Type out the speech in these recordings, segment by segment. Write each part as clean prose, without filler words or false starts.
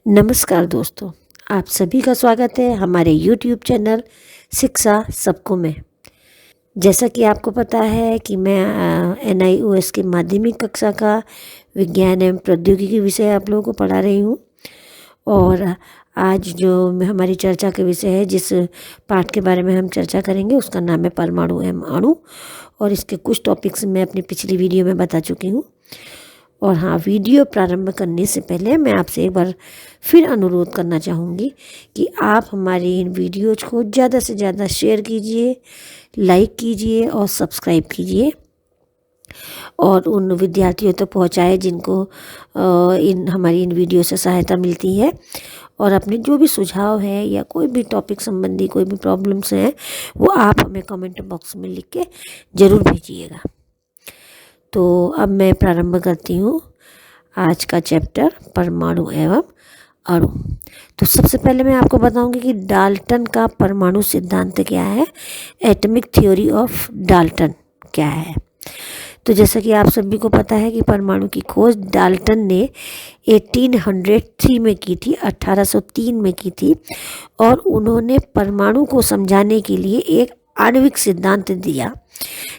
नमस्कार दोस्तों, आप सभी का स्वागत है हमारे यूट्यूब चैनल शिक्षा सबको में। जैसा कि आपको पता है कि मैं NIOS के माध्यमिक कक्षा का विज्ञान एवं प्रौद्योगिकी विषय आप लोगों को पढ़ा रही हूँ। और आज जो हमारी चर्चा का विषय है, जिस पाठ के बारे में हम चर्चा करेंगे, उसका नाम है परमाणु एवं अणु। और इसके कुछ टॉपिक्स मैं अपनी पिछली वीडियो में बता चुकी हूँ। और हाँ, वीडियो प्रारंभ करने से पहले मैं आपसे एक बार फिर अनुरोध करना चाहूँगी कि आप हमारे इन वीडियोज़ को ज़्यादा से ज़्यादा शेयर कीजिए, लाइक कीजिए और सब्सक्राइब कीजिए और उन विद्यार्थियों तक पहुँचाए जिनको हमारी इन वीडियो से सहायता मिलती है। और अपने जो भी सुझाव है या कोई भी टॉपिक संबंधी कोई भी प्रॉब्लम्स हैं, वो आप हमें कमेंट बॉक्स में लिख के ज़रूर भेजिएगा। तो अब मैं प्रारंभ करती हूँ आज का चैप्टर परमाणु एवं अणु। तो सबसे पहले मैं आपको बताऊंगी कि डाल्टन का परमाणु सिद्धांत क्या है, एटॉमिक थ्योरी ऑफ डाल्टन क्या है। तो जैसा कि आप सभी को पता है कि परमाणु की खोज डाल्टन ने 1803 में की थी, 1803 में की थी। और उन्होंने परमाणु को समझाने के लिए एक आणविक सिद्धांत दिया,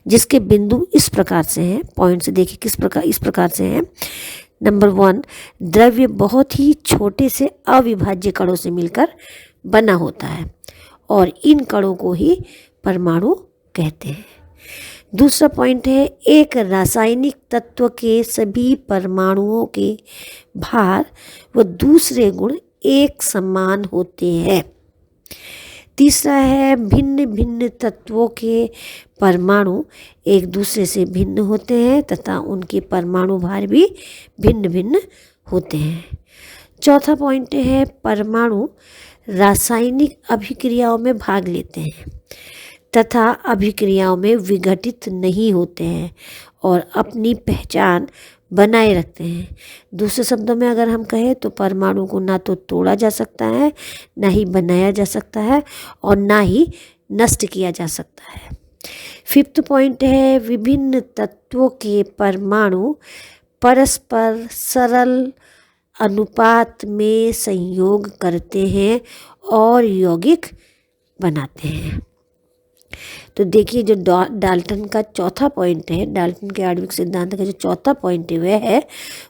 जिसके बिंदु इस प्रकार से हैं। पॉइंट्स देखिए इस प्रकार से हैं। नंबर 1, द्रव्य बहुत ही छोटे से अविभाज्य कणों से मिलकर बना होता है और इन कणों को ही परमाणु कहते हैं। दूसरा पॉइंट है, एक रासायनिक तत्व के सभी परमाणुओं के भार व दूसरे गुण एक समान होते हैं। तीसरा है, भिन्न भिन्न तत्वों के परमाणु एक दूसरे से भिन्न होते हैं तथा उनके परमाणु भार भी भिन्न भिन्न होते हैं। चौथा पॉइंट है, परमाणु रासायनिक अभिक्रियाओं में भाग लेते हैं तथा अभिक्रियाओं में विघटित नहीं होते हैं और अपनी पहचान बनाए रखते हैं। दूसरे शब्दों में अगर हम कहें तो परमाणु को ना तो तोड़ा जा सकता है, ना ही बनाया जा सकता है और ना ही नष्ट किया जा सकता है। फिफ्थ पॉइंट है, विभिन्न तत्वों के परमाणु परस्पर सरल अनुपात में संयोग करते हैं और यौगिक बनाते हैं। तो देखिए, जो डाल्टन का चौथा पॉइंट है, डाल्टन के आणविक सिद्धांत का जो चौथा पॉइंट है वह है,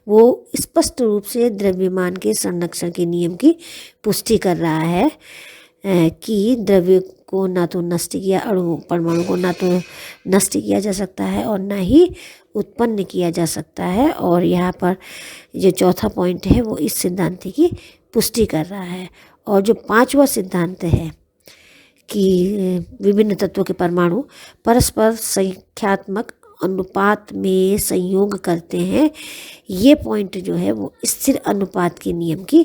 वो स्पष्ट रूप से द्रव्यमान के संरक्षण के नियम की पुष्टि कर रहा है कि द्रव्य को ना तो नष्ट किया, परमाणु को ना तो नष्ट किया जा सकता है और ना ही उत्पन्न किया जा सकता है। और यहाँ पर जो चौथा पॉइंट है वो इस सिद्धांत की पुष्टि कर रहा है। और जो पांचवा सिद्धांत है कि विभिन्न तत्वों के परमाणु परस्पर संख्यात्मक अनुपात में संयोग करते हैं, ये पॉइंट जो है वो स्थिर अनुपात के नियम की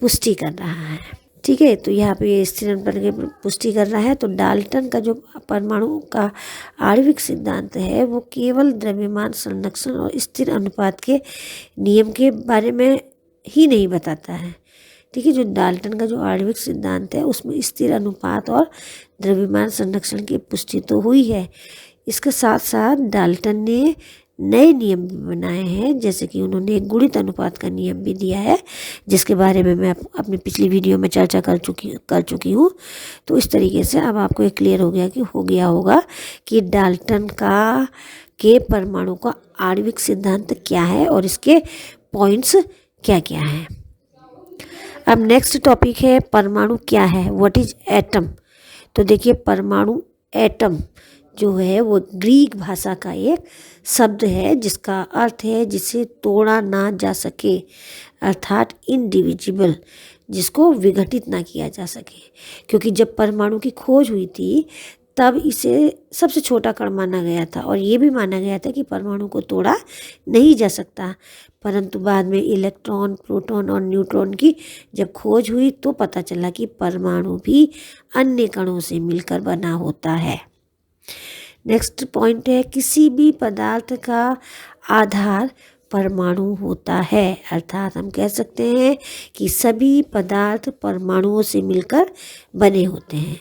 पुष्टि कर रहा है। ठीक है, तो यहाँ पे ये स्थिर अनुपात की पुष्टि कर रहा है। तो डाल्टन का जो परमाणु का आणविक सिद्धांत है वो केवल द्रव्यमान संरक्षण और स्थिर अनुपात के नियम के बारे में ही नहीं बताता है। ठीक है, जो डाल्टन का जो आणविक सिद्धांत है उसमें स्थिर अनुपात और द्रव्यमान संरक्षण की पुष्टि तो हुई है, इसके साथ साथ डाल्टन ने नए नियम भी बनाए हैं, जैसे कि उन्होंने एक गुणित अनुपात का नियम भी दिया है, जिसके बारे में मैं अपनी पिछली वीडियो में चर्चा कर चुकी हूँ। तो इस तरीके से अब आपको एक क्लियर हो गया होगा कि डाल्टन के परमाणु का आणविक सिद्धांत क्या है और इसके पॉइंट्स क्या क्या हैं। अब नेक्स्ट टॉपिक है, परमाणु क्या है, व्हाट इज एटम। तो देखिए, परमाणु एटम जो है वो ग्रीक भाषा का एक शब्द है जिसका अर्थ है जिसे तोड़ा ना जा सके, अर्थात इनडिविजिबल, जिसको विघटित ना किया जा सके। क्योंकि जब परमाणु की खोज हुई थी तब इसे सबसे छोटा कण माना गया था और ये भी माना गया था कि परमाणु को तोड़ा नहीं जा सकता। परंतु बाद में इलेक्ट्रॉन, प्रोटॉन और न्यूट्रॉन की जब खोज हुई तो पता चला कि परमाणु भी अन्य कणों से मिलकर बना होता है। नेक्स्ट पॉइंट है, किसी भी पदार्थ का आधार परमाणु होता है, अर्थात हम कह सकते हैं कि सभी पदार्थ परमाणुओं से मिलकर बने होते हैं।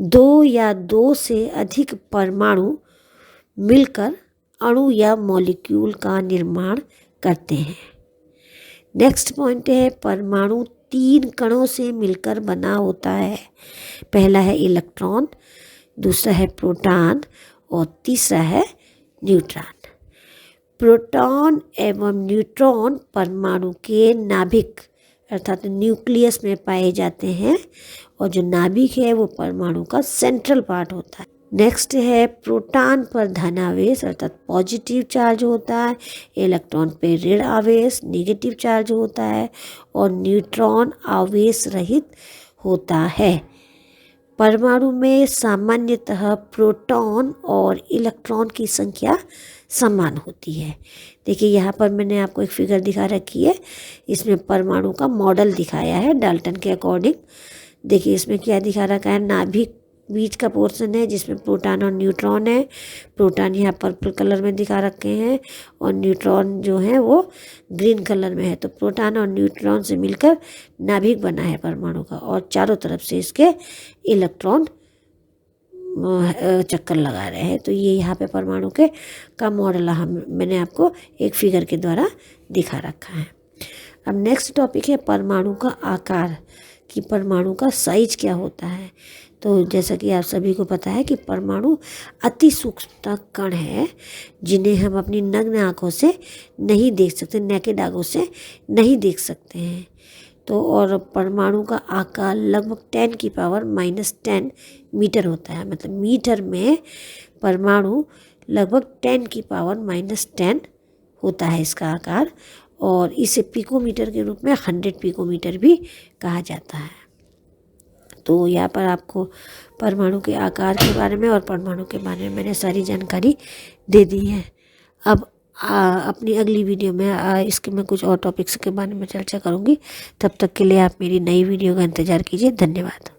दो या दो से अधिक परमाणु मिलकर अणु या मॉलिक्यूल का निर्माण करते हैं। नेक्स्ट पॉइंट है परमाणु 3 कणों से मिलकर बना होता है। पहला है इलेक्ट्रॉन, दूसरा है प्रोटॉन और तीसरा है न्यूट्रॉन। प्रोटॉन एवं न्यूट्रॉन परमाणु के नाभिक अर्थात न्यूक्लियस में पाए जाते हैं और जो नाभिक है वो परमाणु का सेंट्रल पार्ट होता है। नेक्स्ट है प्रोटॉन पर धन आवेश अर्थात पॉजिटिव चार्ज होता है, इलेक्ट्रॉन पे ऋण आवेश नेगेटिव चार्ज होता है और न्यूट्रॉन आवेश रहित होता है। परमाणु में सामान्यतः प्रोटॉन और इलेक्ट्रॉन की संख्या समान होती है। देखिए यहाँ पर मैंने आपको एक फिगर दिखा रखी है, इसमें परमाणु का मॉडल दिखाया है डाल्टन के अकॉर्डिंग। देखिए इसमें क्या दिखा रखा है, नाभिक बीच का पोर्शन है जिसमें प्रोटॉन और न्यूट्रॉन है। प्रोटॉन यहाँ पर्पल कलर में दिखा रखे हैं और न्यूट्रॉन जो है वो ग्रीन कलर में है। तो प्रोटॉन और न्यूट्रॉन से मिलकर नाभिक बना है परमाणु का और चारों तरफ से इसके इलेक्ट्रॉन चक्कर लगा रहे हैं। तो ये यहाँ पे परमाणु के का मॉडल मैंने आपको एक फिगर के द्वारा दिखा रखा है। अब नेक्स्ट टॉपिक है परमाणु का आकार, कि परमाणु का साइज क्या होता है। तो जैसा कि आप सभी को पता है कि परमाणु अति सूक्ष्म कण है जिन्हें हम अपनी नग्न आँखों से नहीं देख सकते, नेकेड आँखों से नहीं देख सकते हैं। तो और परमाणु का आकार लगभग 10 की पावर -10 मीटर होता है। मतलब मीटर में परमाणु लगभग 10 की पावर -10 होता है इसका आकार, और इसे पिकोमीटर के रूप में 100 पिकोमीटर भी कहा जाता है। तो यहाँ पर आपको परमाणु के आकार के बारे में और परमाणु के बारे में मैंने सारी जानकारी दे दी है। अब अपनी अगली वीडियो में इसके मैं कुछ और टॉपिक्स के बारे में चर्चा करूँगी। तब तक के लिए आप मेरी नई वीडियो का इंतज़ार कीजिए। धन्यवाद।